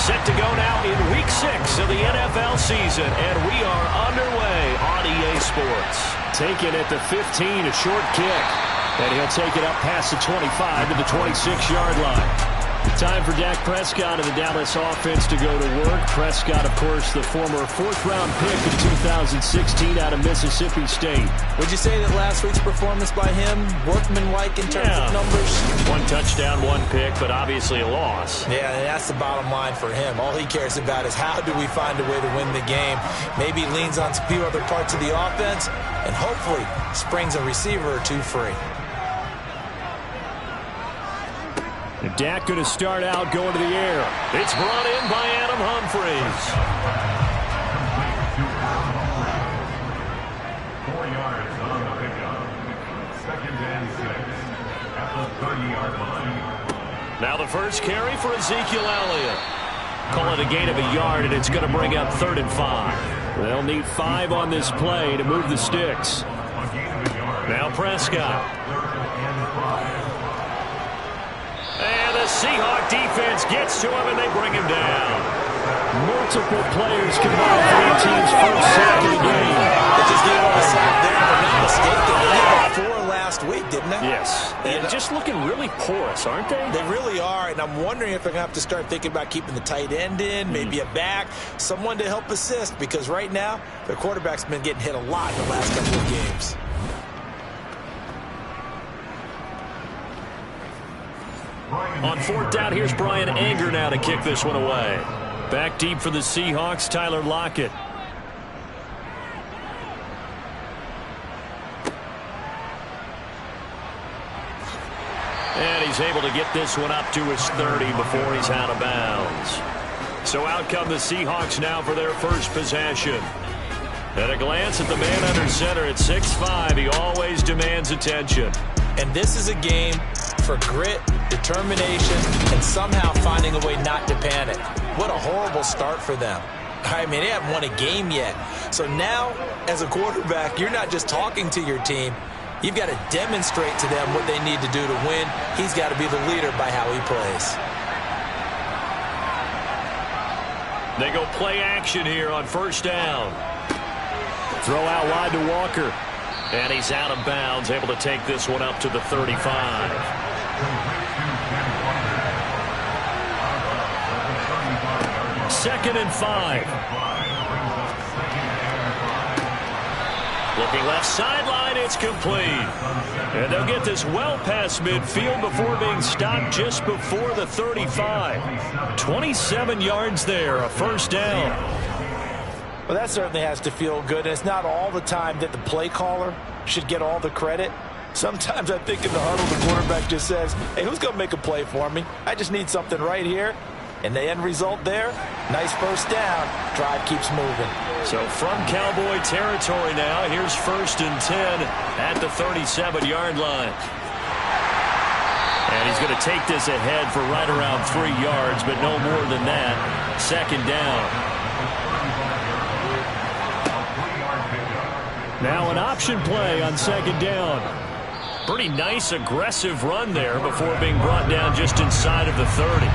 Set to go now in Week 6 of the NFL season, and we are underway on EA Sports. Taking at the 15, a short kick, and he'll take it up past the 25 to the 26-yard line. Time for Dak Prescott and the Dallas offense to go to work. Prescott, of course, the former fourth-round pick in 2016 out of Mississippi State. Would you say that last week's performance by him, workmanlike in terms of numbers? One touchdown, one pick, but obviously a loss. Yeah, and that's the bottom line for him. All he cares about is how do we find a way to win the game. Maybe he leans on a few other parts of the offense and hopefully springs a receiver or two free. And Dak going to start out going to the air. It's brought in by Adam Humphries. 4 yards on the pickup. 2nd and 6 at the 30-yard line. Now the first carry for Ezekiel Elliott. Call it a gain of a yard, and it's going to bring up 3rd and 5. They'll need 5 on this play to move the sticks. Now Prescott. And the Seahawks defense gets to him, and they bring him down. Multiple players combined for the team's first sack of the game. They just gave up a sack there, if I'm not mistaken. They gave up 4 last week, didn't they? Yes. And just looking really porous, aren't they? They really are, and I'm wondering if they're going to have to start thinking about keeping the tight end in, maybe a back, someone to help assist, because right now, their quarterback's been getting hit a lot in the last couple of games. On 4th down, here's Brian Anger now to kick this one away. Back deep for the Seahawks, Tyler Lockett. And he's able to get this one up to his 30 before he's out of bounds. So out come the Seahawks now for their first possession. At a glance at the man under center at 6'5", he always demands attention. And this is a game for grit, determination, and somehow finding a way not to panic. What a horrible start for them. I mean, they haven't won a game yet. So now, as a quarterback, you're not just talking to your team. You've got to demonstrate to them what they need to do to win. He's got to be the leader by how he plays. They go play action here on 1st down. Throw out wide to Walker. And he's out of bounds, able to take this one up to the 35. Second and 5. Looking left sideline, it's complete. And they'll get this well past midfield before being stopped just before the 35. 27 yards there, a 1st down. Well, that certainly has to feel good. And it's not all the time that the play caller should get all the credit. Sometimes I think in the huddle, the quarterback just says, hey, who's going to make a play for me? I just need something right here. And the end result there, nice 1st down. Drive keeps moving. So from Cowboy territory now, here's 1st and 10 at the 37-yard line. And he's going to take this ahead for right around 3 yards, but no more than that. 2nd down. Now an option play on 2nd down. Pretty nice aggressive run there before being brought down just inside of the 30.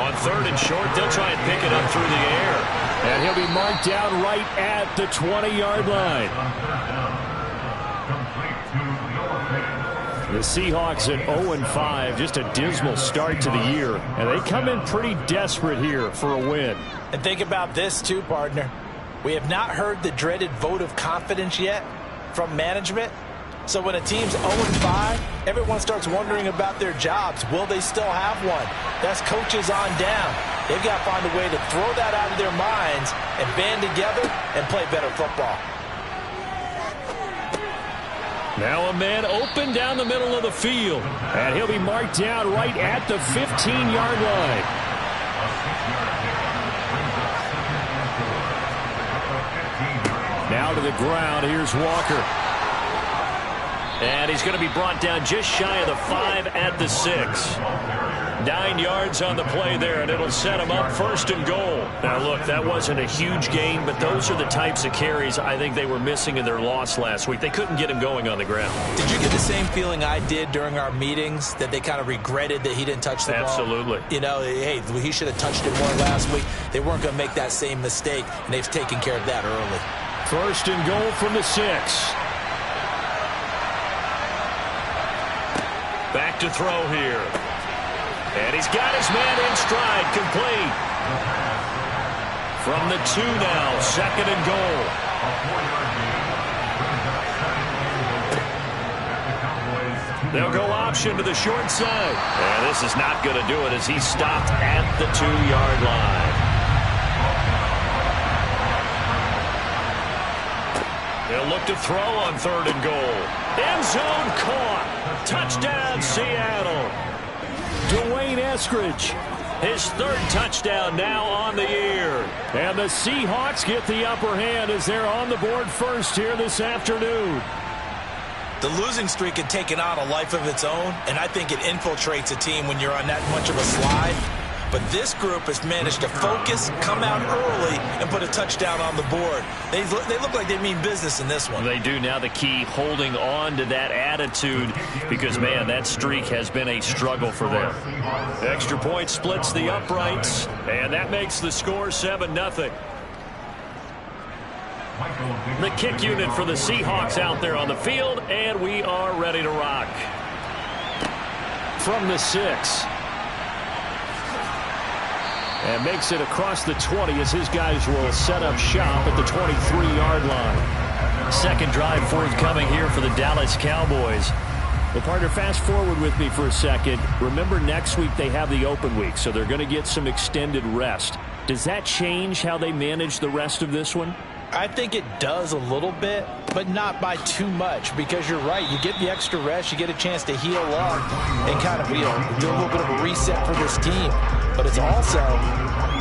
On 3rd and short, they'll try and pick it up through the air. And he'll be marked down right at the 20-yard line. The Seahawks at 0-5, just a dismal start to the year. And they come in pretty desperate here for a win. And think about this too, partner. We have not heard the dreaded vote of confidence yet from management. So when a team's 0-5, everyone starts wondering about their jobs. Will they still have one? That's coaches on down. They've got to find a way to throw that out of their minds and band together and play better football. Now a man open down the middle of the field. And he'll be marked down right at the 15-yard line. Now to the ground. Here's Walker. And he's going to be brought down just shy of the 5 at the 6. 9 yards on the play there, and it'll set him up 1st and goal. Now, look, that wasn't a huge gain, but those are the types of carries I think they were missing in their loss last week. They couldn't get him going on the ground. Did you get the same feeling I did during our meetings, that they kind of regretted that he didn't touch the ball? Absolutely. You know, hey, he should have touched it more last week. They weren't going to make that same mistake, and they've taken care of that early. 1st and goal from the 6. Back to throw here. And he's got his man in stride, complete. From the 2 now, 2nd and goal. They'll go option to the short side. And this is not going to do it as he's stopped at the 2-yard line. They'll look to throw on 3rd and goal. End zone caught. Touchdown, Seattle. Dwayne Eskridge, his 3rd touchdown now on the year. And the Seahawks get the upper hand as they're on the board first here this afternoon. The losing streak had taken on a life of its own, and I think it infiltrates a team when you're on that much of a slide. But this group has managed to focus, come out early, and put a touchdown on the board. They look like they mean business in this one. They do. Now the key, holding on to that attitude, because, man, that streak has been a struggle for them. Extra point splits the uprights, and that makes the score 7-0. The kick unit for the Seahawks out there on the field, and we are ready to rock. From the 6. And makes it across the 20 as his guys will set up shop at the 23-yard line. 2nd drive forthcoming here for the Dallas Cowboys. Well, partner, fast forward with me for a second. Remember, next week they have the open week, so they're going to get some extended rest. Does that change how they manage the rest of this one? I think it does a little bit, but not by too much, because you're right. You get the extra rest, you get a chance to heal up and kind of, do a little bit of a reset for this team. But it's also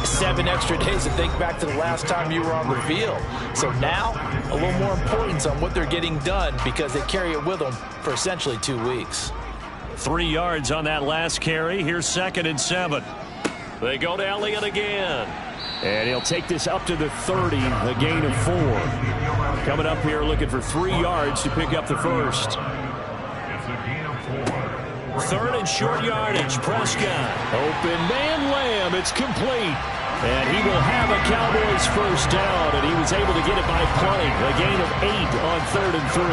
7 extra days to think back to the last time you were on the field. So now, a little more importance on what they're getting done, because they carry it with them for essentially 2 weeks. 3 yards on that last carry. Here's 2nd and 7. They go to Elliott again. And he'll take this up to the 30, a gain of 4. Coming up here looking for 3 yards to pick up the 1st. 3rd and short yardage. Prescott. Open man, Lamb. It's complete. And he will have a Cowboys 1st down, and he was able to get it by plenty. A gain of 8 on 3rd and 3.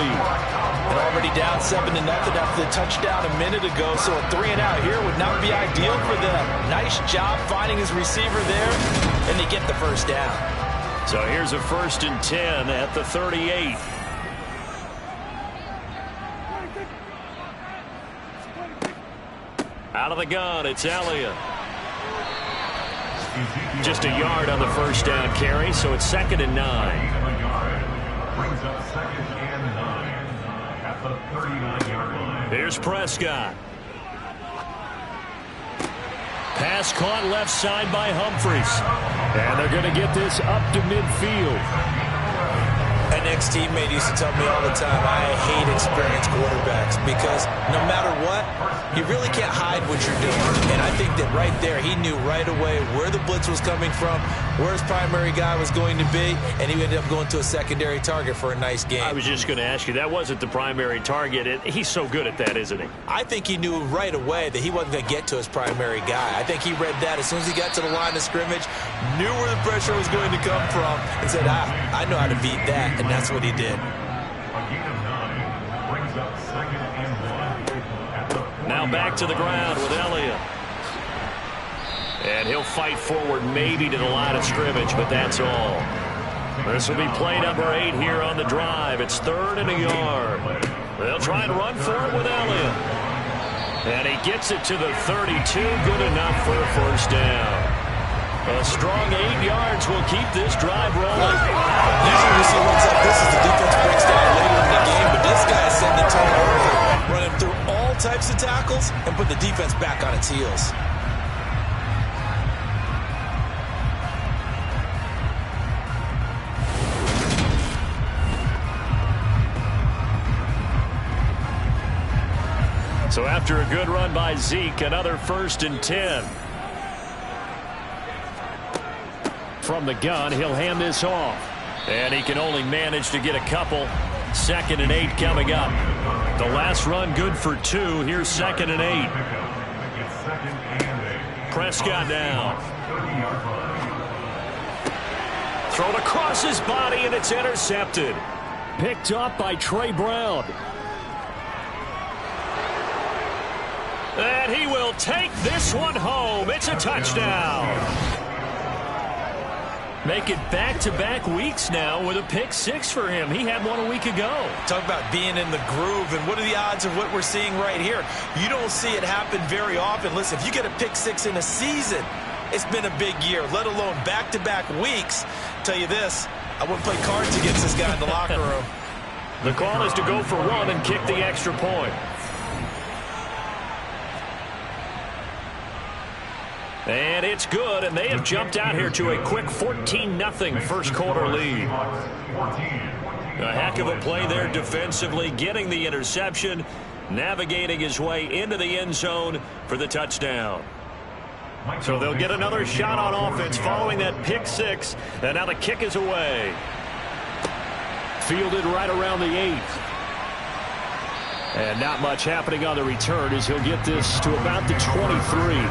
They're already down 7-0 after the touchdown a minute ago, so a 3-and-out here would not be ideal for them. Nice job finding his receiver there, and they get the 1st down. So here's a 1st and 10 at the 38. Out of the gun, it's Elliott. Just a yard on the 1st down carry, so it's 2nd and 9. Brings up 2nd and 9 at the 39-yard line. Here's Prescott. Pass caught left side by Humphries. And they're going to get this up to midfield. An ex-teammate used to tell me all the time, I hate experienced quarterbacks, because no matter what, you really can't hide what you're doing. And I think that right there, he knew right away where the blitz was coming from, where his primary guy was going to be, and he ended up going to a secondary target for a nice game. I was just going to ask you, that wasn't the primary target. He's so good at that, isn't he? I think he knew right away that he wasn't going to get to his primary guy. I think he read that as soon as he got to the line of scrimmage, knew where the pressure was going to come from, and said, I know how to beat that. And that's what he did. A gain of 9 brings up 2nd and 1. Now back to the ground with Elliott. And he'll fight forward maybe to the line of scrimmage, but that's all. This will be play number 8 here on the drive. It's 3rd and a yard. They'll try and run for it with Elliott. And he gets it to the 32. Good enough for a 1st down. A strong 8 yards will keep this drive rolling. Usually we see runs like this as the defense breaks down later in the game, but this guy is setting the tone early, running through all types of tackles and put the defense back on its heels. So after a good run by Zeke, another 1st and 10. From the gun, he'll hand this off. And he can only manage to get a couple. 2nd and 8 coming up. The last run good for 2. Here's 2nd and 8. Prescott down. Thrown across his body, and it's intercepted. Picked up by Trey Brown. And he will take this one home. It's a touchdown. Make it back-to-back weeks now with a pick 6 for him. He had one a week ago. Talk about being in the groove, and what are the odds of what we're seeing right here? You don't see it happen very often. Listen, if you get a pick 6 in a season, it's been a big year, let alone back-to-back weeks. Tell you this, I wouldn't play cards against this guy in the locker room. The call is to go for 1 and kick the extra point. And it's good, and they have jumped out here to a quick 14-0 first quarter lead. A heck of a play there defensively, getting the interception, navigating his way into the end zone for the touchdown. So they'll get another shot on offense following that pick 6, and now the kick is away. Fielded right around the 8th. And not much happening on the return as he'll get this to about the 23.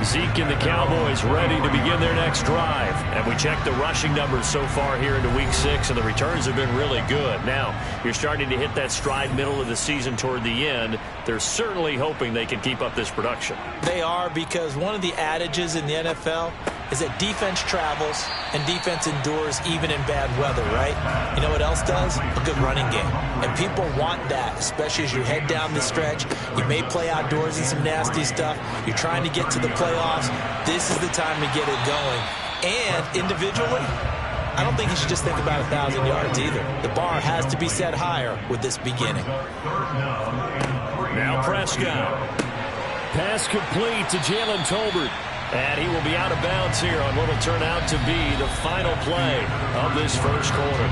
Zeke and the Cowboys ready to begin their next drive. And we check the rushing numbers so far here into week 6, and the returns have been really good. Now, you're starting to hit that stride middle of the season toward the end. They're certainly hoping they can keep up this production. They are, because one of the adages in the NFL is that defense travels and defense endures even in bad weather, right? You know what else does? A good running game. And people want that, especially as you head down the stretch. You may play outdoors in some nasty stuff. You're trying to get to the playoffs. This is the time to get it going. And individually, I don't think you should just think about 1,000 yards either. The bar has to be set higher with this beginning. Now Prescott. Pass complete to Jalen Tolbert. And he will be out of bounds here on what will turn out to be the final play of this first quarter.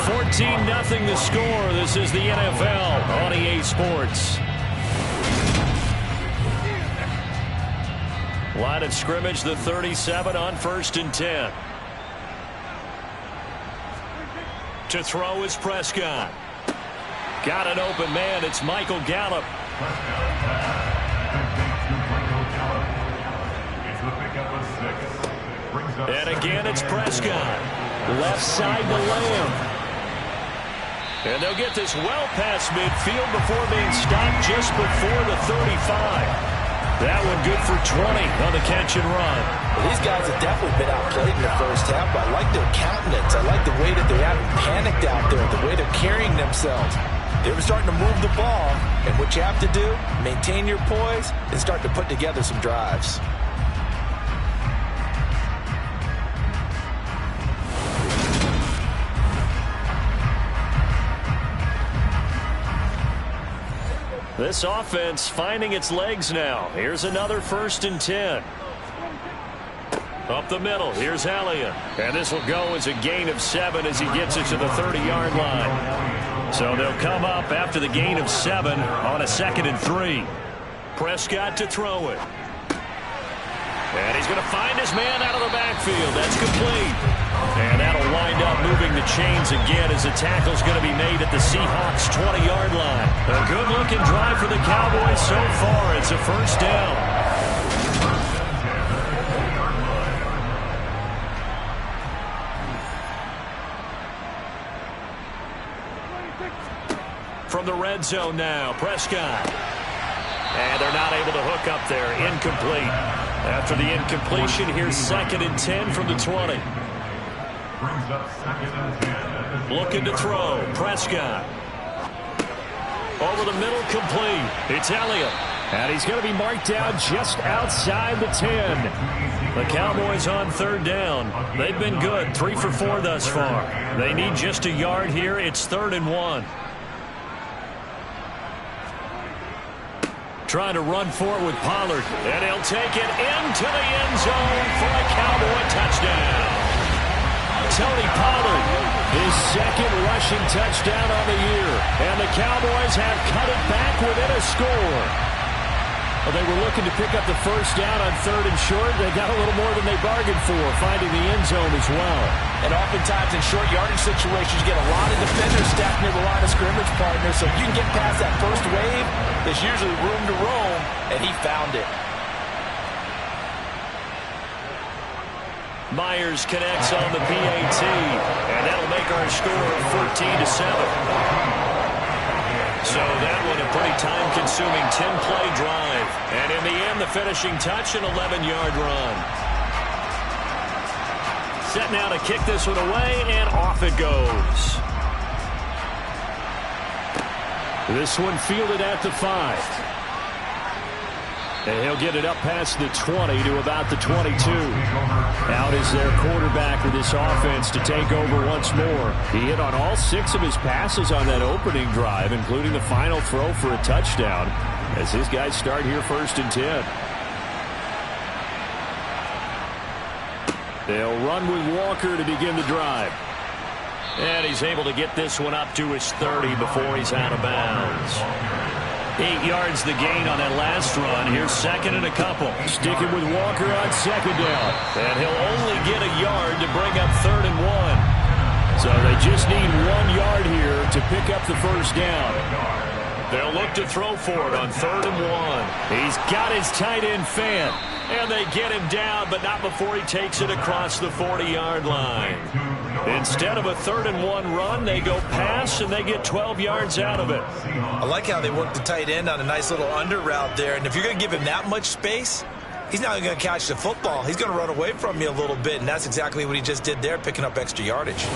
14-0 the score. This is the NFL on EA Sports. Line of scrimmage, the 37 on 1st and 10. To throw is Prescott. Got an open man. It's Michael Gallup. And again, it's Prescott. Left side to Lamb. And they'll get this well past midfield before being stopped just before the 35. That one good for 20 on the catch and run. Well, these guys have definitely been outplayed in the first half, but I like their countenance. I like the way that they haven't panicked out there, the way they're carrying themselves. They were starting to move the ball, and what you have to do, maintain your poise and start to put together some drives. This offense finding its legs now. Here's another 1st and 10. Up the middle, here's Elliott. And this will go as a gain of 7 as he gets it to the 30-yard line. So they'll come up after the gain of 7 on a 2nd and 3. Prescott to throw it. And he's going to find his man out of the backfield. That's complete. And that'll wind up moving the chains again as the tackle's going to be made at the Seahawks 20-yard line. A good-looking drive for the Cowboys so far. It's a 1st down. From the red zone now, Prescott. And they're not able to hook up there. Incomplete. After the incompletion, here's 2nd and 10 from the 20. Looking to throw. Prescott. Over the middle, complete. It's Elliott. And he's going to be marked down just outside the 10. The Cowboys on 3rd down. They've been good. 3 for 4 thus far. They need just a yard here. It's 3rd and 1. Trying to run for it with Pollard. And he'll take it into the end zone for a Cowboy touchdown. Tony Pollard, his 2nd rushing rushing touchdown on the year. And the Cowboys have cut it back within a score. Well, they were looking to pick up the first down on 3rd and short. They got a little more than they bargained for, finding the end zone as well. And oftentimes in short yardage situations, you get a lot of defenders stacked near the line of scrimmage, partner. So if you can get past that first wave, there's usually room to roam, and he found it. Myers connects on the PAT, and that'll make our score 14-7. So that one a pretty time-consuming 10-play drive. And in the end, the finishing touch, an 11-yard run. Set now to kick this one away, and off it goes. This one fielded at the 5. And he'll get it up past the 20 to about the 22. Out is their quarterback with this offense to take over once more. He hit on all 6 of his passes on that opening drive, including the final throw for a touchdown, as his guys start here 1st and 10. They'll run with Walker to begin the drive. And he's able to get this one up to his 30 before he's out of bounds. 8 yards the gain on that last run. Here's 2nd and a couple. Sticking with Walker on 2nd down. And he'll only get a yard to bring up 3rd and 1. So they just need 1 yard here to pick up the first down. They'll look to throw for it on 3rd and 1. He's got his tight end fan. And they get him down, but not before he takes it across the 40-yard line. Instead of a 3rd and 1 run, they go pass, and they get 12 yards out of it. I like how they work the tight end on a nice little under route there. And if you're going to give him that much space, he's not going to catch the football. He's going to run away from you a little bit, and that's exactly what he just did there, picking up extra yardage.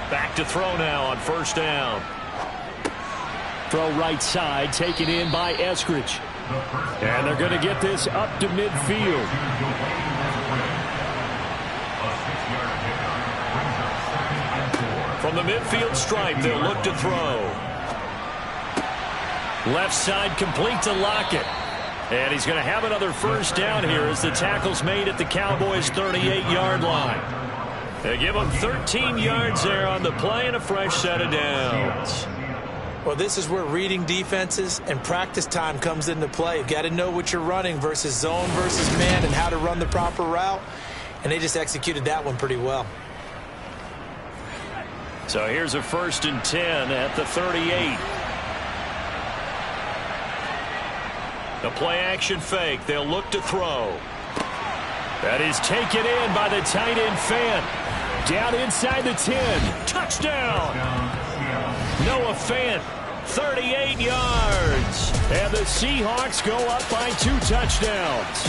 Back to throw now on 1st down. Throw right side, taken in by Eskridge. And they're going to get this up to midfield. From the midfield stripe, they'll look to throw. Left side complete to Lockett. And he's going to have another first down here as the tackle's made at the Cowboys' 38-yard line. They give him 13 yards there on the play and a fresh set of downs. Well, this is where reading defenses and practice time comes into play. You've got to know what you're running versus zone versus man and how to run the proper route. And they just executed that one pretty well. So here's a 1st and 10 at the 38. The play-action fake. They'll look to throw. That is taken in by the tight end fan. Down inside the 10. Touchdown! Noah Fant, 38 yards. And the Seahawks go up by 2 touchdowns.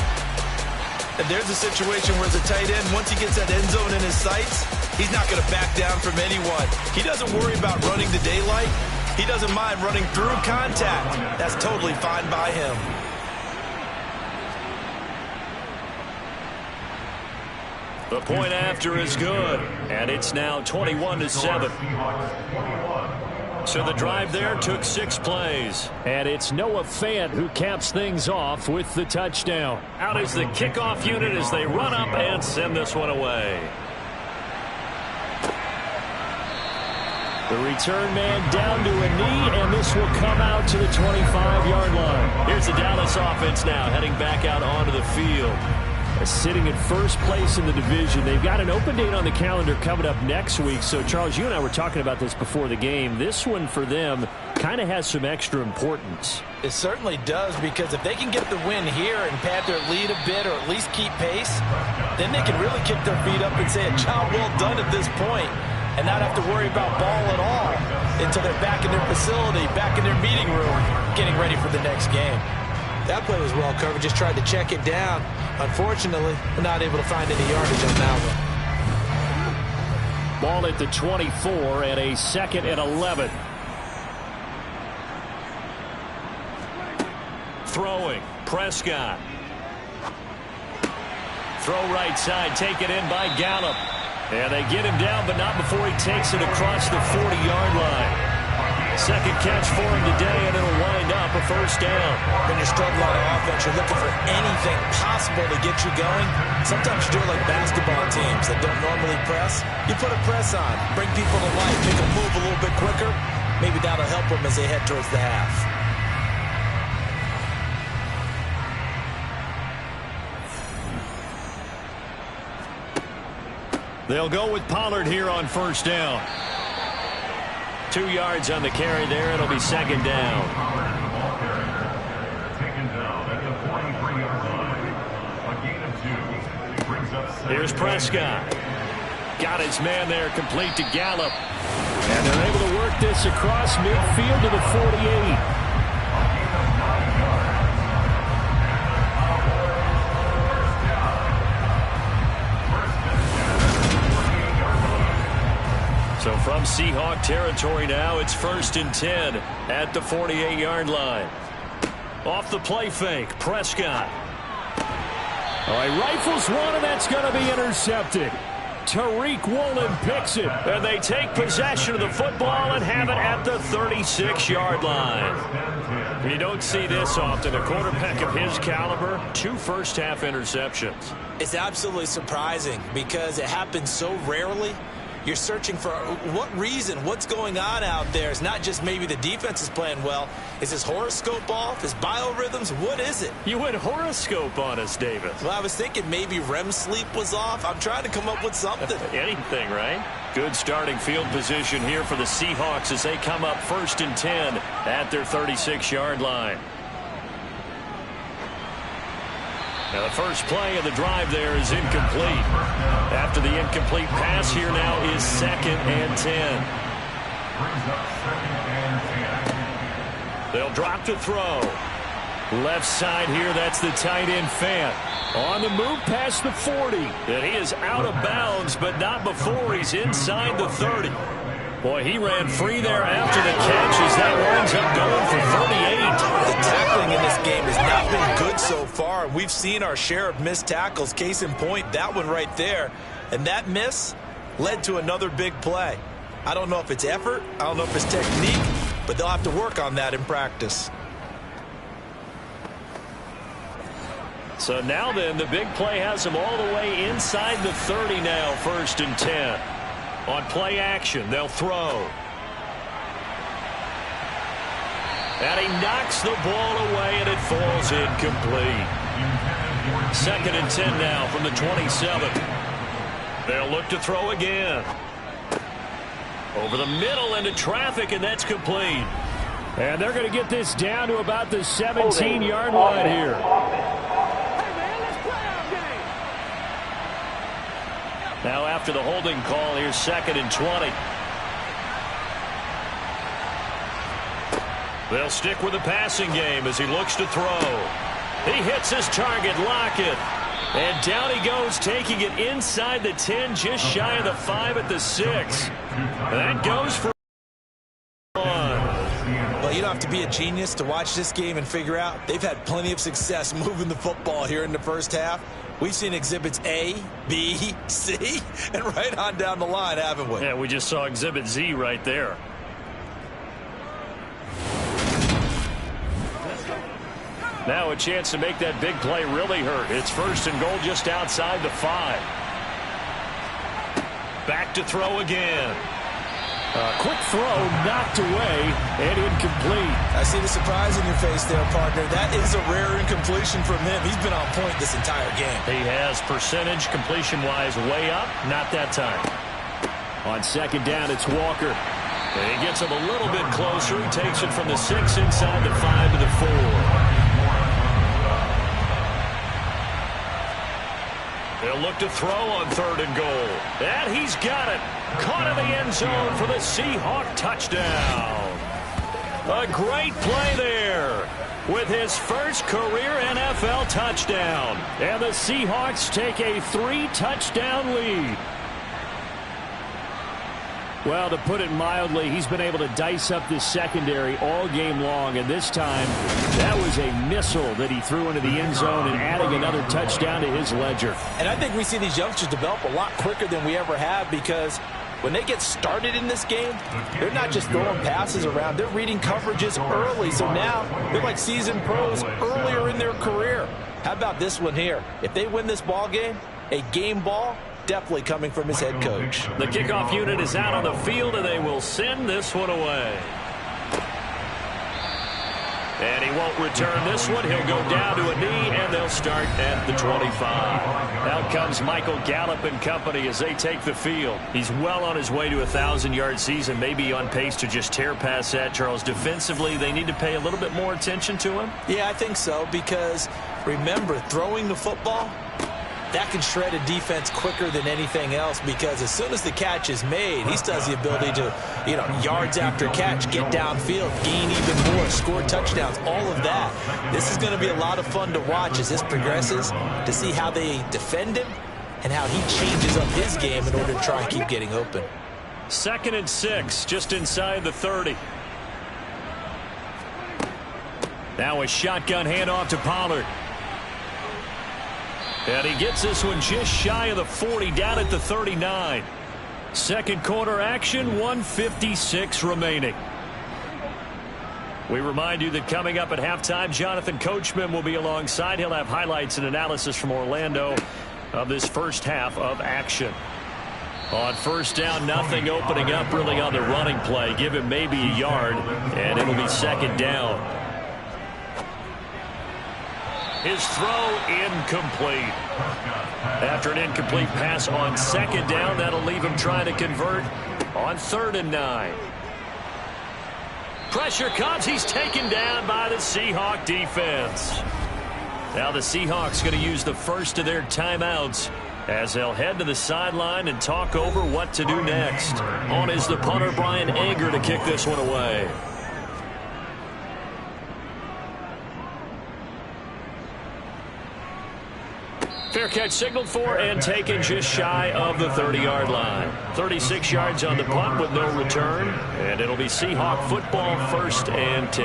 And there's a situation where the tight end, once he gets that end zone in his sights, he's not going to back down from anyone. He doesn't worry about running the daylight. He doesn't mind running through contact. That's totally fine by him. The point after is good, and it's now 21-7. So the drive there took 6 plays, and it's Noah Fant who caps things off with the touchdown. Out is the kickoff unit as they run up and send this one away. The return man down to a knee, and this will come out to the 25-yard line. Here's the Dallas offense now heading back out onto the field. Sitting in first place in the division. They've got an open date on the calendar coming up next week. So, Charles, you and I were talking about this before the game. This one for them kind of has some extra importance. It certainly does, because if they can get the win here and pad their lead a bit or at least keep pace, then they can really kick their feet up and say a job well done at this point and not have to worry about ball at all until they're back in their facility, back in their meeting room, getting ready for the next game. That play was well covered. Just tried to check it down. Unfortunately, we're not able to find any yardage on that one. Ball at the 24 and a 2nd and 11. Throwing. Prescott. Throw right side. Taken in by Gallup. And they get him down, but not before he takes it across the 40-yard line. Second catch for him today, and it'll wind up a first down. When you're struggling on offense, you're looking for anything possible to get you going. Sometimes you do it like basketball teams that don't normally press. You put a press on, bring people to life, make them move a little bit quicker. Maybe that'll help them as they head towards the half. They'll go with Pollard here on first down. 2 yards on the carry there. It'll be second down. Taken down at the 43-yard line. A gain of 2. Brings up second. Here's Prescott. Got his man there, complete to Gallup. And they're able to work this across midfield to the 48. So from Seahawk territory now, it's 1st and 10 at the 48-yard line. Off the play fake, Prescott. All right, rifles one, and that's going to be intercepted. Tariq Woolen picks it, and they take possession of the football and have it at the 36-yard line. You don't see this often. A quarterback of his caliber, 2 first-half interceptions. It's absolutely surprising because it happens so rarely. You're searching for what reason, what's going on out there. It's not just maybe the defense is playing well. Is his horoscope off? His biorhythms? What is it? You went horoscope on us, David. Well, I was thinking maybe REM sleep was off. I'm trying to come up with something. Anything, right? Good starting field position here for the Seahawks as they come up 1st and 10 at their 36-yard line. Now the first play of the drive there is incomplete. After the incomplete pass, here now is 2nd and 10. Brings up 2nd and 10. They'll drop to throw. Left side here, that's the tight end Fant. On the move past the 40. And he is out of bounds, but not before he's inside the 30. Boy, he ran free there after the catch as that winds up going for 38. The tackling in this game has not been good so far. We've seen our share of missed tackles. Case in point, that one right there. And that miss led to another big play. I don't know if it's effort. I don't know if it's technique. But they'll have to work on that in practice. So now then, the big play has him all the way inside the 30 now, 1st and 10. On play action, they'll throw. And he knocks the ball away, and it falls incomplete. 2nd and 10 now from the 27. They'll look to throw again. Over the middle into traffic, and that's complete. And they're going to get this down to about the 17-yard line here. Now after the holding call, here's 2nd and 20. They'll stick with the passing game as he looks to throw. He hits his target, Lockett. And down he goes, taking it inside the 10, just shy of the 5 at the 6. That goes for 1. Well, you don't have to be a genius to watch this game and figure out they've had plenty of success moving the football here in the first half. We've seen exhibits A, B, C, and right on down the line, haven't we? Yeah, we just saw exhibit Z right there. Now a chance to make that big play really hurt. It's 1st and goal just outside the 5. Back to throw again. Quick throw knocked away and incomplete. I see the surprise in your face there, partner. That is a rare incompletion from him. He's been on point this entire game. He has percentage completion-wise way up. Not that time. On 2nd down, it's Walker. And he gets him a little bit closer. He takes it from the 6 inside the 5 to the 4. They'll look to throw on 3rd and goal. And he's got it. Caught in the end zone for the Seahawk touchdown. A great play there with his first career NFL touchdown. And the Seahawks take a 3-touchdown lead. Well, to put it mildly, he's been able to dice up this secondary all game long, and this time that was a missile that he threw into the end zone and adding another touchdown to his ledger. And I think we see these youngsters develop a lot quicker than we ever have because when they get started in this game, they're not just throwing passes around. They're reading coverages early. So now they're like seasoned pros earlier in their career. How about this one here? If they win this ball game, a game ball, definitely coming from his head coach. The kickoff unit is out on the field, and they will send this one away. And he won't return this one. He'll go down to a knee, and they'll start at the 25. Out comes Michael Gallup and company as they take the field. He's well on his way to a 1,000-yard season, maybe on pace to just tear past that. Charles, defensively, they need to pay a little bit more attention to him? Yeah, I think so, because remember, throwing the football, that can shred a defense quicker than anything else, because as soon as the catch is made, he still has the ability to, yards after catch, get downfield, gain even more, score touchdowns, all of that. This is going to be a lot of fun to watch as this progresses, to see how they defend him and how he changes up his game in order to try and keep getting open. 2nd and 6, just inside the 30. Now a shotgun handoff to Pollard. And he gets this one just shy of the 40, down at the 39. Second quarter action, 1:56 remaining. We remind you that coming up at halftime, Jonathan Coachman will be alongside. He'll have highlights and analysis from Orlando of this first half of action. On first down, nothing opening up really on the running play. Give him maybe a yard, and it'll be second down. His throw incomplete. After an incomplete pass on second down, that'll leave him trying to convert on 3rd and 9. Pressure comes. He's taken down by the Seahawks defense. Now the Seahawks going to use the first of their timeouts as they'll head to the sideline and talk over what to do next. On is the punter, Brian Ager, to kick this one away. Fair catch signaled for and taken just shy of the 30-yard line. 36 yards on the punt with no return. And it'll be Seahawk football, 1st and 10.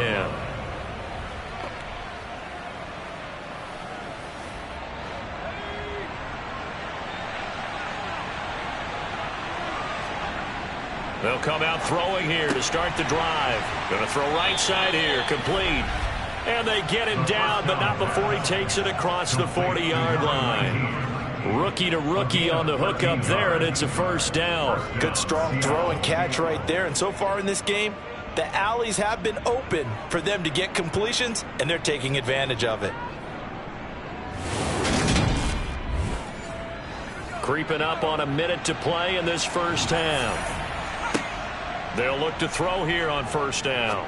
They'll come out throwing here to start the drive. Going to throw right side here, complete. And they get him down, but not before he takes it across the 40-yard line. Rookie to rookie on the hook up there, and it's a first down. Good strong throw and catch right there. And so far in this game, the alleys have been open for them to get completions, and they're taking advantage of it. Creeping up on a minute to play in this first half. They'll look to throw here on first down.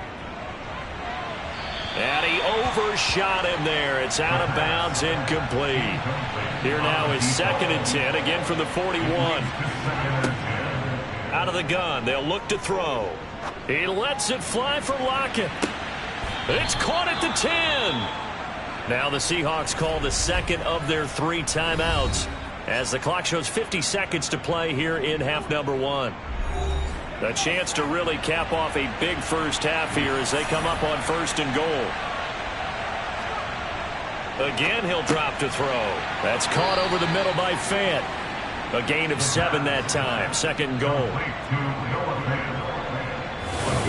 And he overshot him there. It's out of bounds, incomplete. Here now is 2nd and 10, again from the 41. Out of the gun, they'll look to throw. He lets it fly for Lockett. It's caught at the 10. Now the Seahawks call the second of their 3 timeouts as the clock shows 50 seconds to play here in half number 1. A chance to really cap off a big first half here as they come up on 1st and goal. Again, he'll drop to throw. That's caught over the middle by Fant. A gain of 7 that time. 2nd and goal.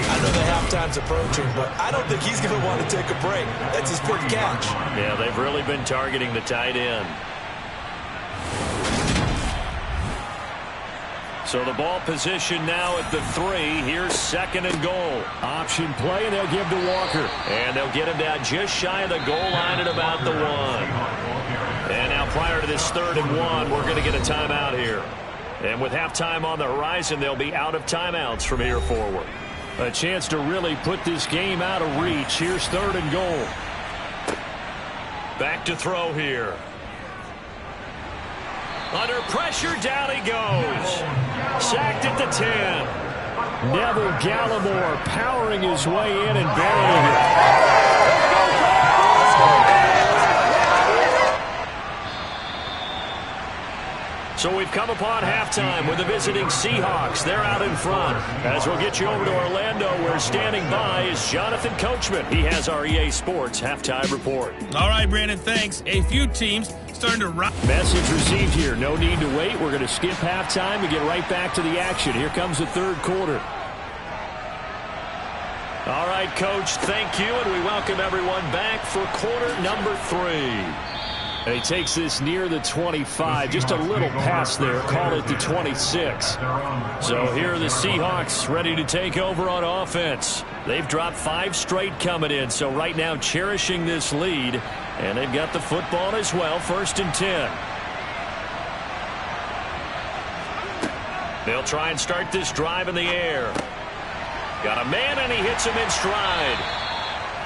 I know the halftime's approaching, but I don't think he's going to want to take a break. That's his 5th catch. Yeah, they've really been targeting the tight end. So the ball position now at the 3. Here's 2nd and goal. Option play, and they'll give to Walker. And they'll get him down just shy of the goal line at about the 1. And now prior to this 3rd and 1, we're going to get a timeout here. And with halftime on the horizon, they'll be out of timeouts from here forward. A chance to really put this game out of reach. Here's 3rd and goal. Back to throw here. Under pressure, down he goes. Sacked at the 10. Neville Gallimore powering his way in and burying it. So we've come upon halftime with the visiting Seahawks. They're out in front. As we'll get you over to Orlando, where standing by is Jonathan Coachman. He has our EA Sports halftime report. All right, Brandon, thanks. A few teams starting to rock. Message received here. No need to wait. We're going to skip halftime and get right back to the action. Here comes the third quarter. All right, Coach, thank you, and we welcome everyone back for quarter number 3. And he takes this near the 25, just a little pass there, call it the 26. So here are the Seahawks ready to take over on offense. They've dropped 5 straight coming in, so right now cherishing this lead, and they've got the football as well, 1st and 10. They'll try and start this drive in the air. Got a man, and he hits him in stride.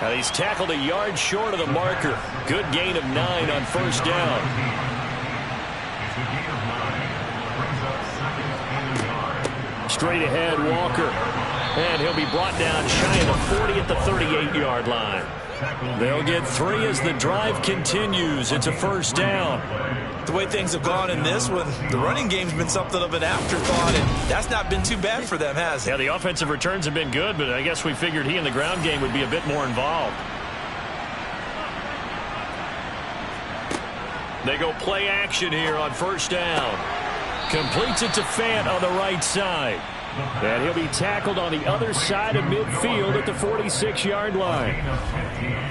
And he's tackled a yard short of the marker. Good gain of 9 on 1st down. Straight ahead, Walker. And he'll be brought down shy of the 40 at the 38-yard line. They'll get 3 as the drive continues. It's a 1st down. The way things have gone in this one, the running game's been something of an afterthought, and that's not been too bad for them, has it? Yeah, the offensive returns have been good, but I guess we figured he in the ground game would be a bit more involved. They go play action here on 1st down. Completes it to Fant on the right side. And he'll be tackled on the other side of midfield at the 46-yard line.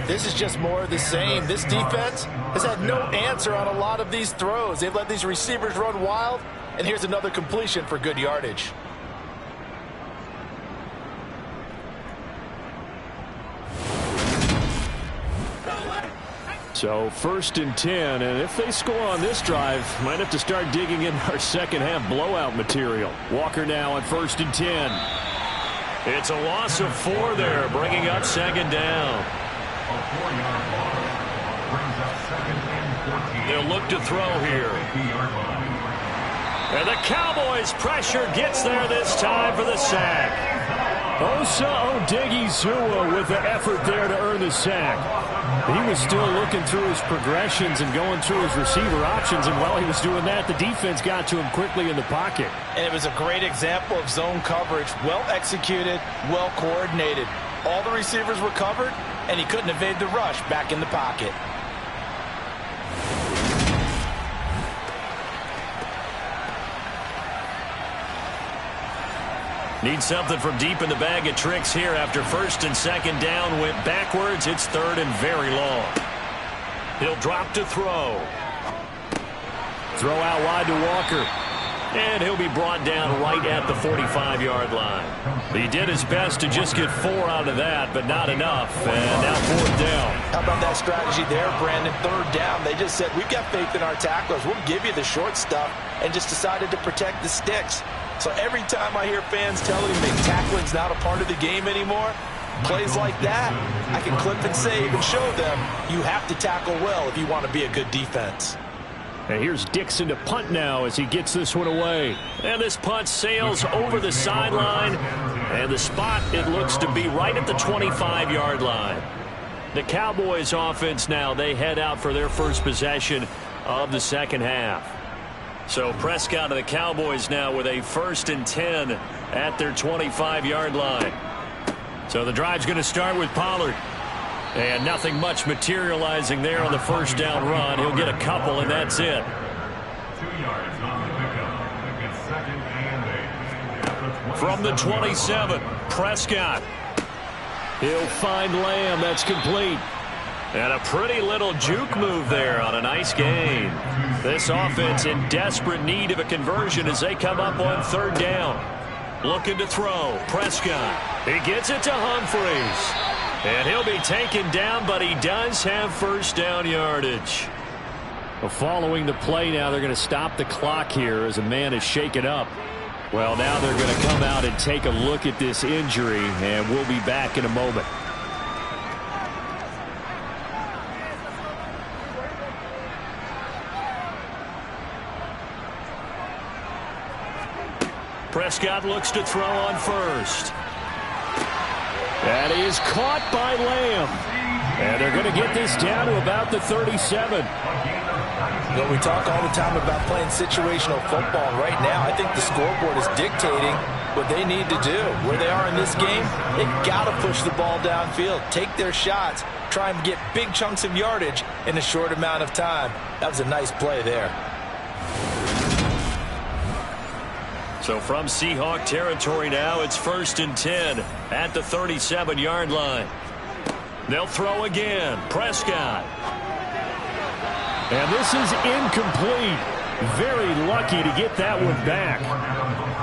This is just more of the same. This defense has had no answer on a lot of these throws. They've let these receivers run wild, and here's another completion for good yardage. So 1st and 10, and if they score on this drive, might have to start digging in our second half blowout material. Walker now on 1st and 10. It's a loss of 4 there, bringing up 2nd down. They'll look to throw here. And the Cowboys pressure gets there this time for the sack. Osa Odighizuwa with the effort there to earn the sack. He was still looking through his progressions and going through his receiver options, and while he was doing that, the defense got to him quickly in the pocket. And it was a great example of zone coverage. Well executed, well coordinated. All the receivers were covered, and he couldn't evade the rush back in the pocket. Need something from deep in the bag of tricks here after 1st and 2nd down went backwards. It's 3rd and very long. He'll drop to throw. Throw out wide to Walker. And he'll be brought down right at the 45-yard line. He did his best to just get 4 out of that, but not enough. And now 4th down. How about that strategy there, Brandon? 3rd down. They just said, we've got faith in our tacklers. We'll give you the short stuff, and just decided to protect the sticks. So every time I hear fans telling me tackling's not a part of the game anymore, plays like that, I can clip and save and show them you have to tackle well if you want to be a good defense. And here's Dixon to punt now as he gets this one away. And this punt sails over the sideline. And the spot, it looks to be right at the 25-yard line. The Cowboys offense now, they head out for their first possession of the second half. So Prescott and the Cowboys now with a 1st and 10 at their 25-yard line. So the drive's going to start with Pollard. And nothing much materializing there on the 1st down run. He'll get a couple, and that's it. 2 yards on the pickup. It's 2nd and 8. From the 27, Prescott. He'll find Lamb. That's complete. And a pretty little juke move there on a nice gain. This offense in desperate need of a conversion as they come up on 3rd down. Looking to throw. Prescott. He gets it to Humphries. And he'll be taken down, but he does have 1st down yardage. Well, following the play now, they're going to stop the clock here as a man is shaken up. Well, now they're going to come out and take a look at this injury, and we'll be back in a moment. Prescott looks to throw on 1st. That is caught by Lamb. And they're going to get this down to about the 37. Well, we talk all the time about playing situational football. Right now, I think the scoreboard is dictating what they need to do. Where they are in this game, they've got to push the ball downfield, take their shots, trying to get big chunks of yardage in a short amount of time. That was a nice play there. So from Seahawk territory now, it's 1st and 10 at the 37-yard line. They'll throw again. Prescott. And this is incomplete. Very lucky to get that one back.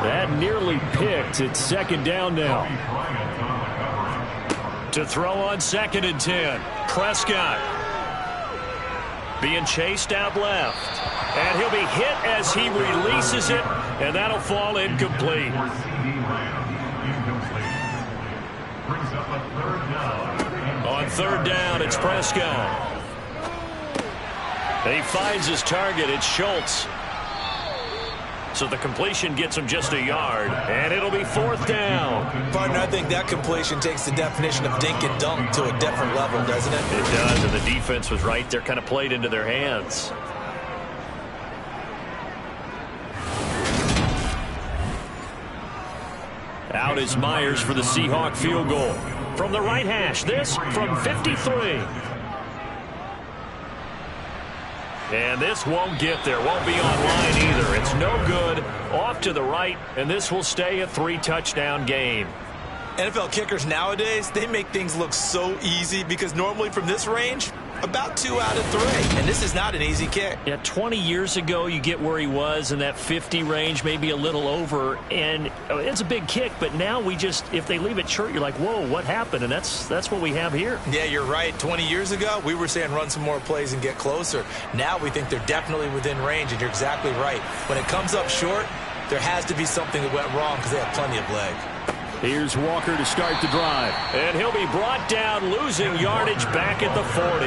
That nearly picked. It's 2nd down now. To throw on 2nd and 10. Prescott. Being chased out left. And he'll be hit as he releases it. And that'll fall incomplete. On 3rd down, it's Prescott. He finds his target. It's Schultz. So the completion gets him just a yard, and it'll be 4th down. Partner, I think that completion takes the definition of dink and dunk to a different level, doesn't it? It does, and the defense was right there, kind of played into their hands. Out is Myers for the Seahawk field goal. From the right hash, this from 53. And this won't get there, won't be online either. It's no good, off to the right, and this will stay a 3-touchdown game. NFL kickers nowadays, they make things look so easy because normally from this range, about 2 out of 3. And this is not an easy kick. Yeah, 20 years ago, you get where he was in that 50 range, maybe a little over. And it's a big kick, but now we just, if they leave it short, you're like, whoa, what happened? And that's what we have here. Yeah, you're right. 20 years ago, we were saying run some more plays and get closer. Now we think they're definitely within range, and you're exactly right. When it comes up short, there has to be something that went wrong because they have plenty of leg. Here's Walker to start the drive. And he'll be brought down, losing yardage back at the 40.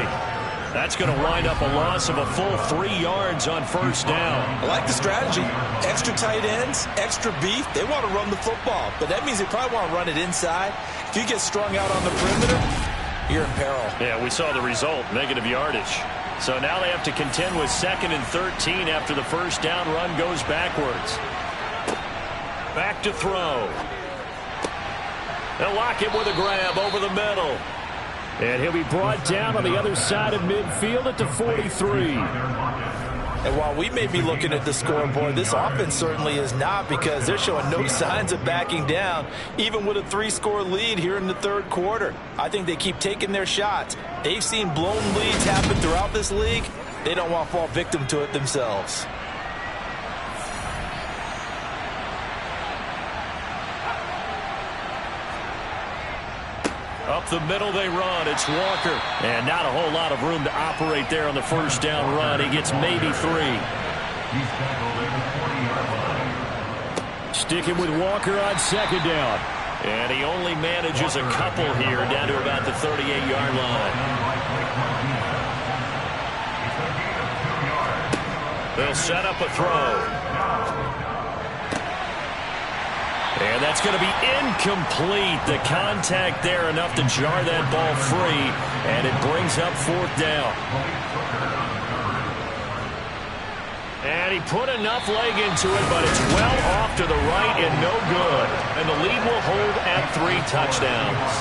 That's going to wind up a loss of a full 3 yards on 1st down. I like the strategy. Extra tight ends, extra beef. They want to run the football, but that means they probably want to run it inside. If you get strung out on the perimeter, you're in peril. Yeah, we saw the result, negative yardage. So now they have to contend with 2nd and 13 after the 1st down run goes backwards. Back to throw. They'll lock him with a grab over the middle. And he'll be brought down on the other side of midfield at the 43. And while we may be looking at the scoreboard, this offense certainly is not, because they're showing no signs of backing down, even with a 3-score lead here in the 3rd quarter. I think they keep taking their shots. They've seen blown leads happen throughout this league. They don't want to fall victim to it themselves. Up the middle they run. It's Walker. And not a whole lot of room to operate there on the 1st down run. He gets maybe 3. Sticking with Walker on 2nd down. And he only manages a couple here down to about the 38-yard line. They'll set up a throw. And that's going to be incomplete. The contact there enough to jar that ball free, and it brings up 4th down. And he put enough leg into it, but it's well off to the right and no good. And the lead will hold at 3 touchdowns.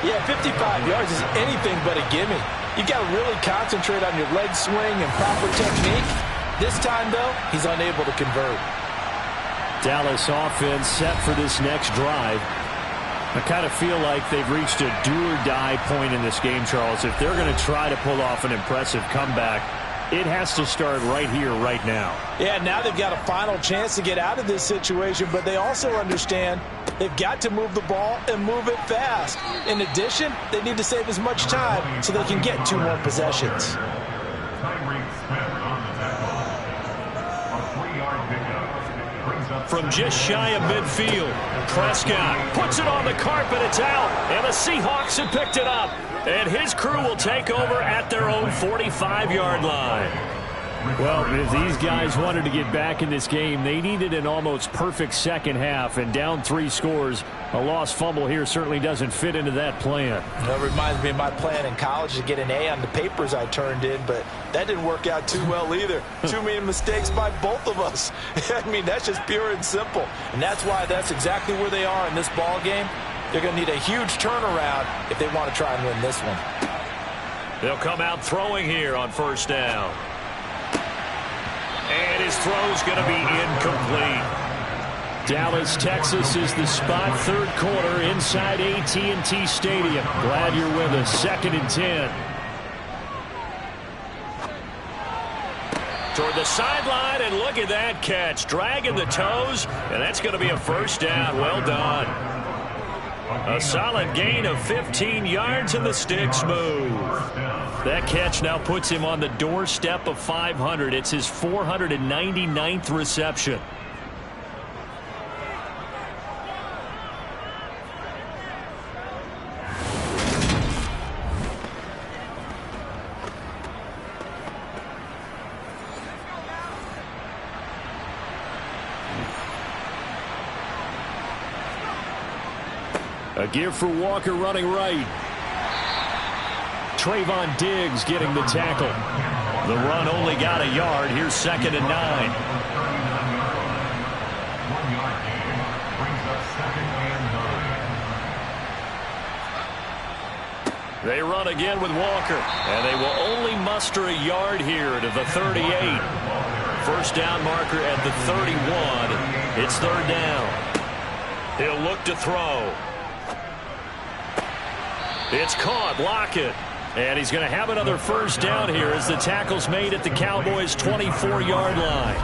Yeah, 55 yards is anything but a gimme. You got to really concentrate on your leg swing and proper technique. This time, though, he's unable to convert. Dallas offense set for this next drive. I kind of feel like they've reached a do-or-die point in this game, Charles. If they're going to try to pull off an impressive comeback, it has to start right here, right now. Yeah, now they've got a final chance to get out of this situation, but they also understand they've got to move the ball and move it fast. In addition, they need to save as much time so they can get 2 more possessions. From just shy of midfield, Prescott puts it on the carpet. It's out, and the Seahawks have picked it up. And his crew will take over at their own 45-yard line. Well, if these guys wanted to get back in this game, they needed an almost perfect second half, and down 3 scores. A lost fumble here certainly doesn't fit into that plan. That reminds me of my plan in college to get an A on the papers I turned in, but that didn't work out too well either. Too many mistakes by both of us. I mean, that's just pure and simple. And that's why that's exactly where they are in this ball game. They're going to need a huge turnaround if they want to try and win this one. They'll come out throwing here on first down. And his throw's going to be incomplete. Dallas, Texas is the spot, third quarter inside AT&T Stadium. Glad you're with us. 2nd and 10. Toward the sideline, and look at that catch. Dragging the toes, and that's going to be a first down. Well done. A solid gain of 15 yards, and the sticks move. That catch now puts him on the doorstep of 500. It's his 499th reception. A give for Walker running right. Trayvon Diggs getting the tackle. The run only got a yard. Here's 2nd and 9. 1 yard gain brings up 2nd and 9. They run again with Walker, and they will only muster a yard here to the 38. First down marker at the 31. It's 3rd down. He'll look to throw. It's caught. Lockett. And he's going to have another first down here as the tackle's made at the Cowboys' 24-yard line.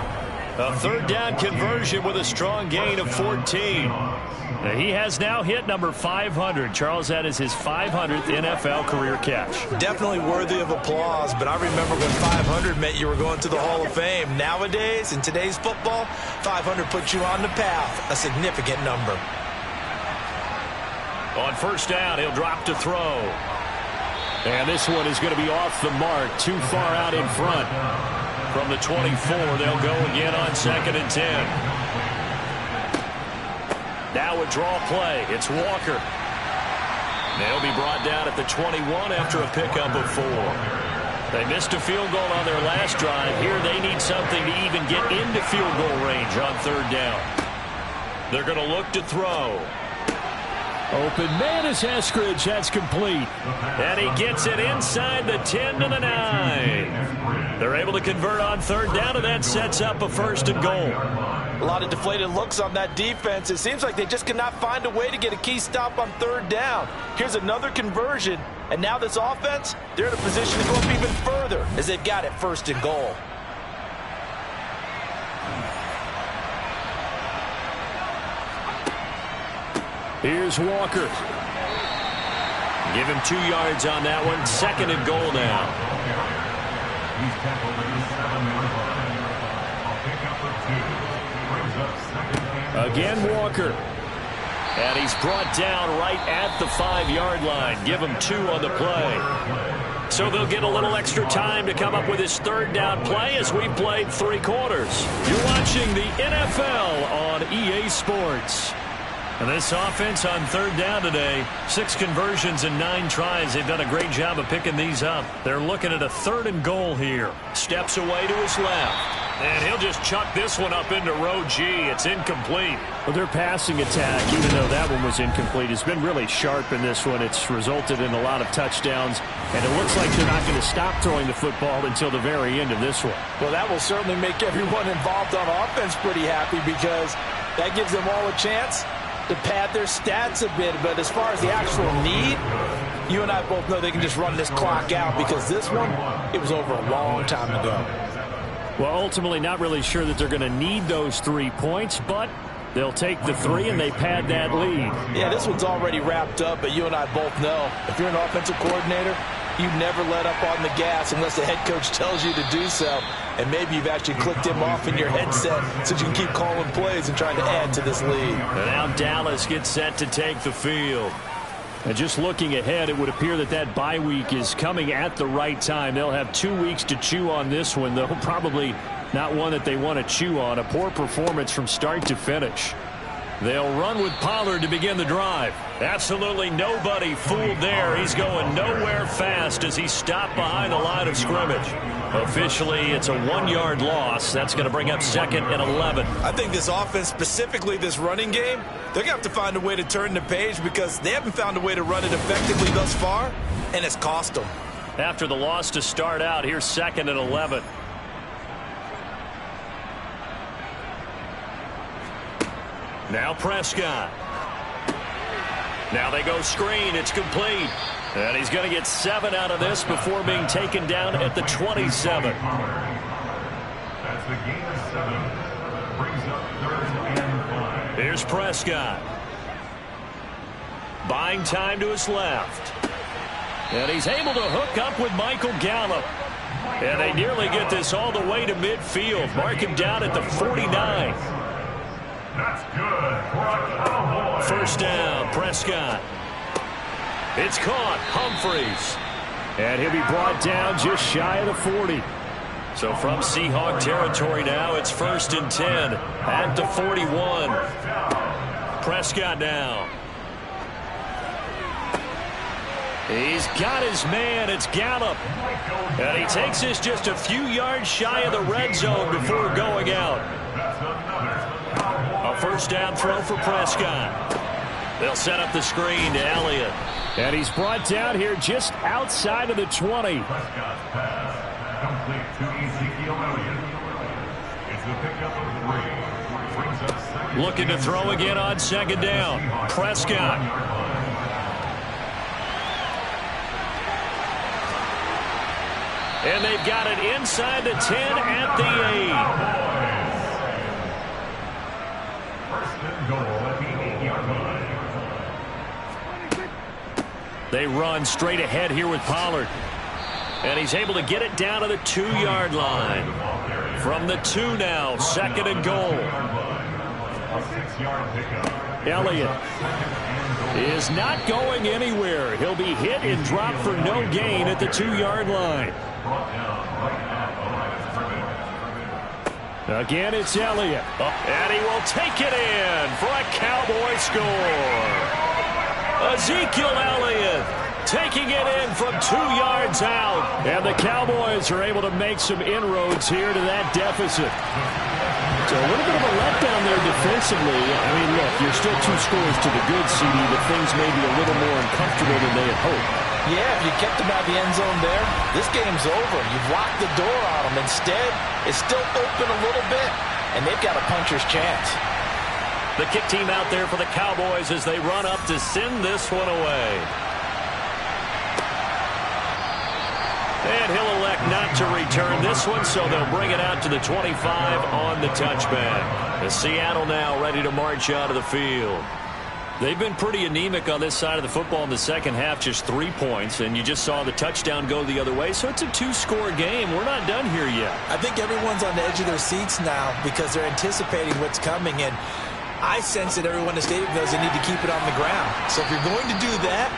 A 3rd down conversion with a strong gain of 14. He has now hit number 500. Charles, that is his 500th NFL career catch. Definitely worthy of applause, but I remember when 500 meant you were going to the Hall of Fame. Nowadays, in today's football, 500 puts you on the path, a significant number. On first down, he'll drop to throw. And this one is going to be off the mark, too far out in front. From the 24, they'll go again on 2nd and 10. Now a draw play. It's Walker. They'll be brought down at the 21 after a pickup of 4. They missed a field goal on their last drive. Here they need something to even get into field goal range on 3rd down. They're going to look to throw. Open man is Eskridge. That's complete. And he gets it inside the 10 to the 9. They're able to convert on 3rd down, and that sets up a 1st and goal. A lot of deflated looks on that defense. It seems like they just cannot find a way to get a key stop on 3rd down. Here's another conversion, and now this offense, they're in a position to go up even further as they've got it 1st and goal. Here's Walker. Give him 2 yards on that one. 2nd and goal now. He's tackled at the 7-yard line. A pickup of 2 brings up 2nd and Again, Walker. And he's brought down right at the 5-yard line. Give him 2 on the play. So they'll get a little extra time to come up with his 3rd down play as we've played 3 quarters. You're watching the NFL on EA Sports. And this offense on 3rd down today, 6 conversions and 9 tries. They've done a great job of picking these up. They're looking at a 3rd and goal here. Steps away to his left. And he'll just chuck this one up into row G. It's incomplete. Well, their passing attack, even though that one was incomplete, has been really sharp in this one. It's resulted in a lot of touchdowns. And it looks like they're not going to stop throwing the football until the very end of this one. Well, that will certainly make everyone involved on offense pretty happy because that gives them all a chance to pad their stats a bit. But as far as the actual need, you and I both know they can just run this clock out because this one, it was over a long time ago. Well, ultimately not really sure that they're going to need those 3 points, but they'll take the 3 and they pad that lead. Yeah, this one's already wrapped up, but you and I both know if you're an offensive coordinator, you never let up on the gas unless the head coach tells you to do so. And maybe you've actually clicked him off in your headset so you can keep calling plays and trying to add to this lead. And now Dallas gets set to take the field. And just looking ahead, it would appear that that bye week is coming at the right time. They'll have 2 weeks to chew on this one, though probably not one that they want to chew on. A poor performance from start to finish. They'll run with Pollard to begin the drive. Absolutely nobody fooled there. He's going nowhere fast as he stopped behind the line of scrimmage. Officially, it's a 1-yard loss. That's going to bring up 2nd and 11. I think this offense, specifically this running game, they're going to have to find a way to turn the page because they haven't found a way to run it effectively thus far, and it's cost them. after the loss to start out. Here's 2nd and 11. Now Prescott. Now they go screen. It's complete. And he's going to get 7 out of this before being taken down at the 27. That's the gain of 7. Brings up 3rd and 5. Here's Prescott. Buying time to his left. And he's able to hook up with Michael Gallup. And they nearly get this all the way to midfield. Mark him down at the 49. That's good for a Cowboy. First down, Prescott. It's caught, Humphreys. And he'll be brought down just shy of the 40. So from Seahawk territory now, it's 1st and 10 at the 41. Prescott now. He's got his man. It's Gallup. And he takes this just a few yards shy of the red zone before going out. A first down throw for Prescott. They'll set up the screen to Elliott. And he's brought down here just outside of the 20. Prescott's pass complete to Ezekiel Elliott. It's the pickup of 3. Brings up 2nd. Looking to throw again on 2nd down. Prescott. And they've got it inside the 10 at the 8. First and goal at the 8-yard line. They run straight ahead here with Pollard. And he's able to get it down to the 2-yard line. From the 2 now, 2nd and goal. A 6-yard pickup. Elliott is not going anywhere. He'll be hit and dropped for no gain at the 2-yard line. Again, it's Elliott. And he will take it in for a Cowboy score. Ezekiel Elliott taking it in from 2 yards out. And the Cowboys are able to make some inroads here to that deficit. So a little bit of a letdown there defensively. I mean, look, you're still 2 scores to the good, CD, but things may be a little more uncomfortable than they had hoped. Yeah, if you kept them out of the end zone there, this game's over. You've locked the door on them. Instead, it's still open a little bit, and they've got a puncher's chance. The kick team out there for the Cowboys as they run up to send this one away. And he'll elect not to return this one, so they'll bring it out to the 25 on the touchback. The Seattle now ready to march out of the field. They've been pretty anemic on this side of the football in the second half, just 3 points, and you just saw the touchdown go the other way, so it's a 2-score game. We're not done here yet. I think everyone's on the edge of their seats now because they're anticipating what's coming, and I sense that everyone in the stadium knows they need to keep it on the ground. So if you're going to do that,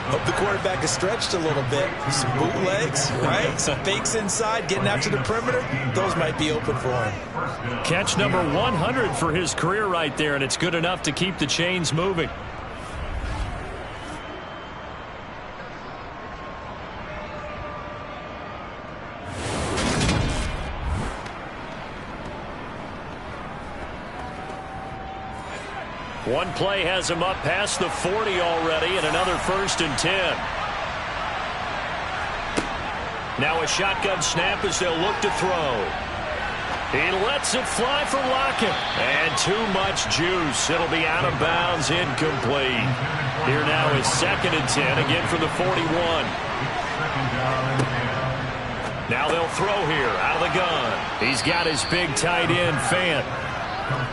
hope the quarterback is stretched a little bit. Some bootlegs, right? Some fakes inside, getting out to the perimeter. Those might be open for him. Catch number 100 for his career right there, and it's good enough to keep the chains moving. One play has him up past the 40 already, and another 1st and 10. Now a shotgun snap as they'll look to throw. He lets it fly for Lockett. And too much juice. It'll be out of bounds, incomplete. Here now is 2nd and 10, again from the 41. Now they'll throw here out of the gun. He's got his big tight end, Fant.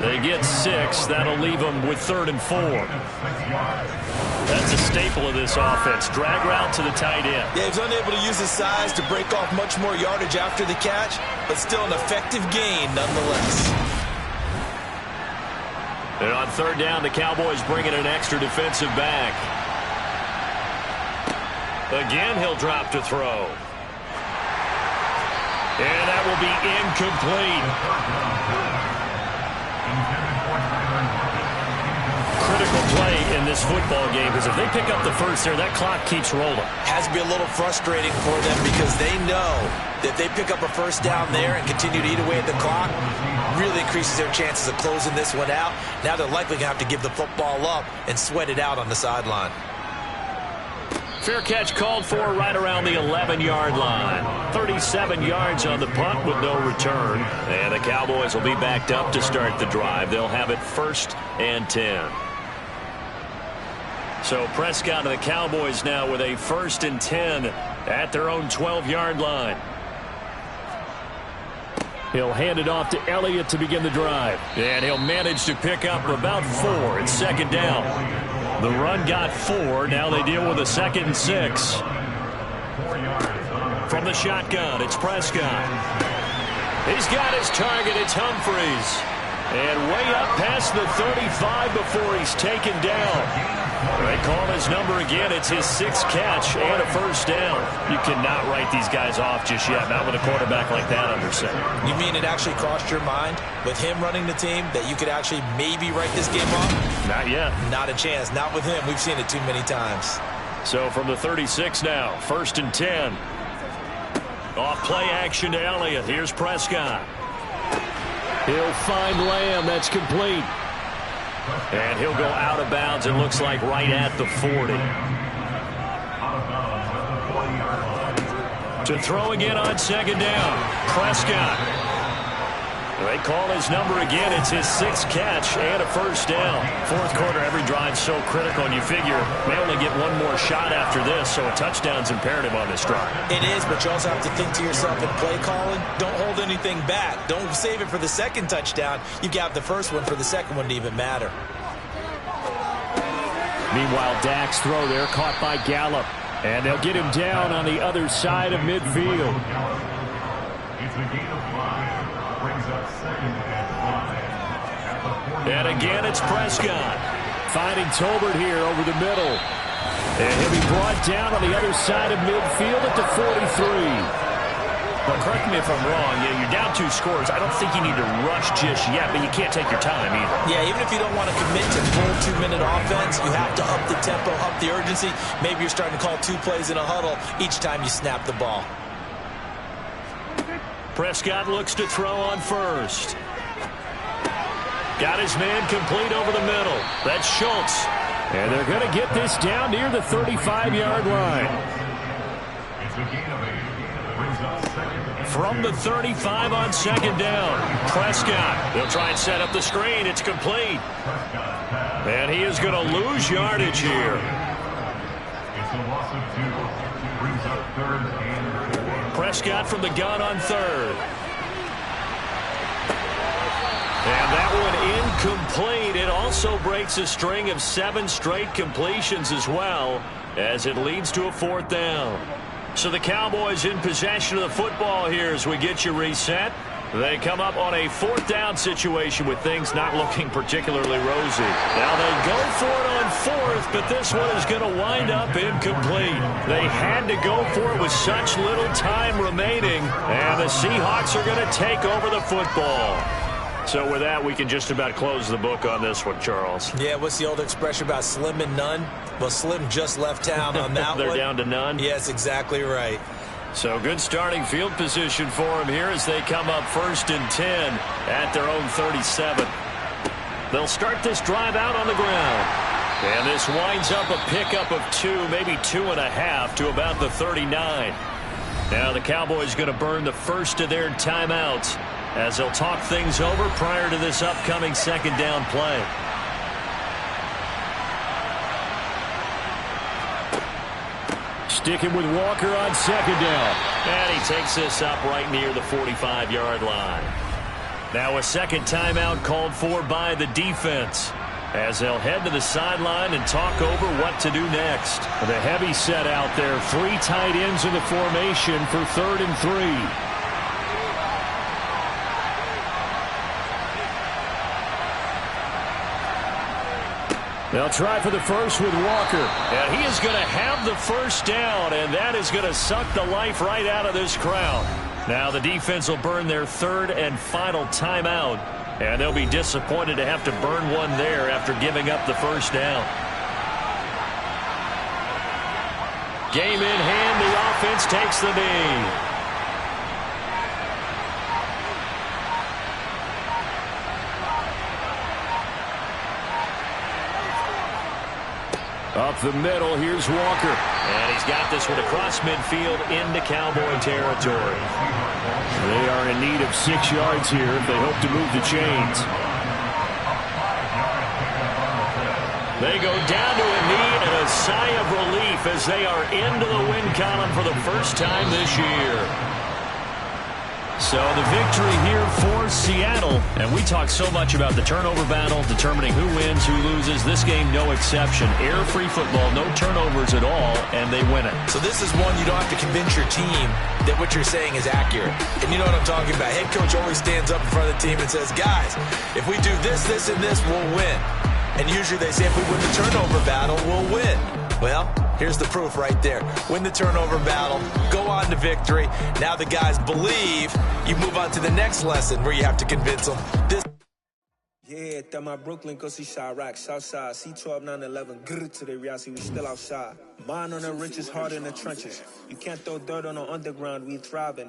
They get 6. That'll leave them with 3rd and 4. That's a staple of this offense. Drag route to the tight end. Yeah, he's unable to use his size to break off much more yardage after the catch, but still an effective gain nonetheless. And on 3rd down, the Cowboys bring in an extra defensive back. Again, he'll drop to throw. And that will be incomplete. Critical play in this football game, because if they pick up the first there, that clock keeps rolling. Has to be a little frustrating for them because they know that if they pick up a first down there and continue to eat away at the clock, really increases their chances of closing this one out. Now they're likely going to have to give the football up and sweat it out on the sideline. Fair catch called for right around the 11-yard line. 37 yards on the punt with no return. And the Cowboys will be backed up to start the drive. They'll have it 1st and 10. So Prescott and the Cowboys now with a 1st and 10 at their own 12-yard line. He'll hand it off to Elliott to begin the drive. And he'll manage to pick up about 4. It's 2nd down. The run got 4. Now they deal with a 2nd and 6. From the shotgun, it's Prescott. He's got his target. It's Humphries. And way up past the 35 before he's taken down. They call his number again. It's his 6th catch and a 1st down. You cannot write these guys off just yet, not with a quarterback like that under center. You mean it actually crossed your mind with him running the team that you could actually maybe write this game off? Not yet. Not a chance. Not with him. We've seen it too many times. So from the 36 now, 1st and 10. Off play action to Elliott. Here's Prescott. He'll find Lamb. That's complete. And he'll go out of bounds, it looks like, right at the 40. To throw again on 2nd down. Prescott. They call his number again. It's his 6th catch and a 1st down. 4th quarter, every drive's so critical, and you figure they only get one more shot after this, so a touchdown's imperative on this drive. It is, but you also have to think to yourself in play calling, don't hold anything back. Don't save it for the 2nd touchdown. You got the 1st one for the 2nd one to even matter. Meanwhile, Dak's throw there caught by Gallup. And they'll get him down on the other side of midfield. It's a gain of 5. Brings up 2nd and 5. And again, it's Prescott. Finding Tolbert here over the middle. And he'll be brought down on the other side of midfield at the 43. Well, correct me if I'm wrong. You're down 2 scores. I don't think you need to rush just yet, but you can't take your time either. Yeah, even if you don't want to commit to full 2-minute offense, you have to up the tempo, up the urgency. Maybe you're starting to call 2 plays in a huddle each time you snap the ball. Prescott looks to throw on 1st. Got his man complete over the middle. That's Schultz. And they're going to get this down near the 35-yard line. It's a gain of 8. Brings up 2nd. From the 35 on 2nd down. Prescott. They'll try and set up the screen. It's complete. And he is going to lose yardage here. It's a loss of 2. Brings up 3rd and 4. Prescott from the gun on 3rd. And that one incomplete. It also breaks a string of 7 straight completions as well, as it leads to a 4th down. So the Cowboys in possession of the football here as we get you reset. They come up on a 4th down situation with things not looking particularly rosy. Now they go for it on 4th, but this one is going to wind up incomplete. They had to go for it with such little time remaining, and the Seahawks are going to take over the football. So with that, we can just about close the book on this one, Charles. Yeah, what's the old expression about slim and none? Well, Slim just left town on that They're one. down to none? Yes, exactly right. So good starting field position for them here as they come up 1st and 10 at their own 37. They'll start this drive out on the ground. And this winds up a pickup of 2, maybe 2.5 to about the 39. Now the Cowboys going to burn the first of their timeouts as they'll talk things over prior to this upcoming 2nd down play. Sticking with Walker on 2nd down. And he takes this up right near the 45-yard line. Now a 2nd timeout called for by the defense as they'll head to the sideline and talk over what to do next. The heavy set out there. 3 tight ends in the formation for 3rd and 3. They'll try for the first with Walker. And he is going to have the 1st down, and that is going to suck the life right out of this crowd. Now the defense will burn their 3rd and final timeout, and they'll be disappointed to have to burn one there after giving up the 1st down. Game in hand, the offense takes the knee. Up the middle, here's Walker. And he's got this one across midfield into Cowboy territory. They are in need of 6 yards here if they hope to move the chains. They go down to a knee and a sigh of relief as they are into the win column for the first time this year. So the victory here for Seattle. And we talk so much about the turnover battle, determining who wins, who loses. This game, no exception. Air-free football, no turnovers at all, and they win it. So this is one you don't have to convince your team that what you're saying is accurate. And you know what I'm talking about. Head coach always stands up in front of the team and says, guys, if we do this, this, and this, we'll win. And usually they say if we win the turnover battle, we'll win. Well, here's the proof right there. Win the turnover battle, go on to victory. Now the guys believe. You move on to the next lesson where you have to convince them. Yeah, that my Brooklyn go see Chirac, Southside, C12, 911, grrr to the reality, we still outside. Mine on the riches, hard in the trenches. You can't throw dirt on the underground, we thriving.